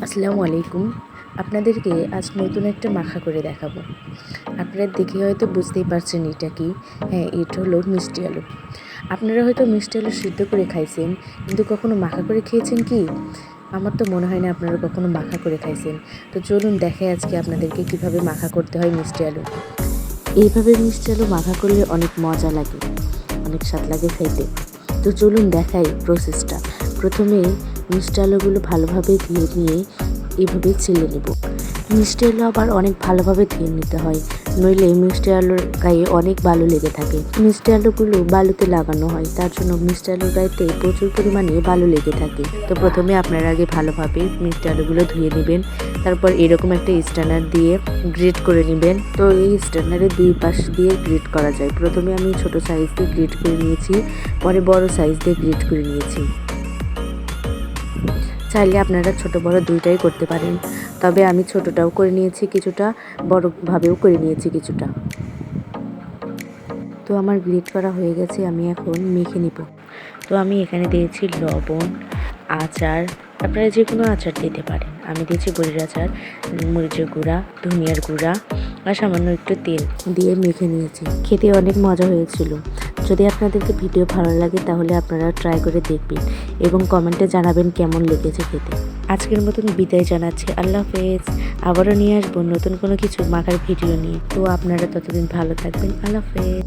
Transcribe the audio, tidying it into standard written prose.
আসসালামু আলাইকুম। আপনাদেরকে আজ নতুন একটা মাখা করে দেখাবো। আপনারা দেখে হয়তো বুঝতেই পারছেন এটা কি। হ্যাঁ, এটা হলো মিষ্টি আলু। আপনারা হয়তো মিষ্টি আলু সিদ্ধ করে খাইছেন, কিন্তু কখনো মাখা করে খেয়েছেন কি? আমার তো মনে হয় না আপনারা কখনো মাখা করে খাইছেন। তো চলুন দেখাই আজকে আপনাদেরকে কিভাবে মাখা করতে হয় মিষ্টি আলু। এইভাবে মিষ্টি আলু মাখা করলে অনেক মজা লাগে, অনেক স্বাদ লাগে খাইতে। তো চলুন দেখাই প্রসেসটা। প্রথমে মিষ্টি আলুগুলো ভালোভাবে ধুয়ে নিয়ে এভাবে ছিলে নেব। মিষ্টি আলু আবার অনেক ভালোভাবে ধুয়ে নিতে হয়, নইলে মিষ্টি আলুর গায়ে অনেক বালু লেগে থাকে। মিষ্টি আলুগুলো বালুতে লাগানো হয়, তার জন্য মিষ্টি আলুর গায়েতে প্রচুর পরিমাণে বালু লেগে থাকে। তো প্রথমে আপনারা আগে ভালোভাবে মিষ্টি আলুগুলো ধুয়ে নেবেন, তারপর এরকম একটা স্ট্যানার দিয়ে গ্রেট করে নেবেন। তো এই স্ট্যানারে দুই পাশ দিয়ে গ্রেট করা যায়। প্রথমে আমি ছোট সাইজ দিয়ে গ্রেট করে নিয়েছি, পরে বড় সাইজ দিয়ে গ্রেট করে নিয়েছি। চাইলে আপনারা ছোট বড় দুইটাই করতে পারেন, তবে আমি ছোটটাও করে নিয়েছি কিছুটা, বড়ভাবেও করে নিয়েছি কিছুটা। তো আমার গ্রেট করা হয়ে গেছে, আমি এখন মেখে নিব। তো আমি এখানে দিয়েছি লবণ, আচার, আপনারা যে কোনো আচার দিতে পারেন। আমি দিয়েছি বড়ির আচার, মরিচের গুঁড়া, ধনিয়ার গুঁড়া আর সামান্য একটু তেল দিয়ে মেখে নিয়েছি। খেতে অনেক মজা হয়েছিল। যদি আপনাদেরকে ভিডিও ভালো লাগে তাহলে আপনারা ট্রাই করে দেখবেন এবং কমেন্টে জানাবেন কেমন লেগেছে খেতে। আজকের মতন বিদায় জানাচ্ছি, আল্লাহ হাফেজ। আবারও নিয়ে আসবো নতুন কোনো কিছু মাখার ভিডিও নিয়ে। তো আপনারা ততদিন ভালো থাকবেন, আল্লাহ হাফেজ।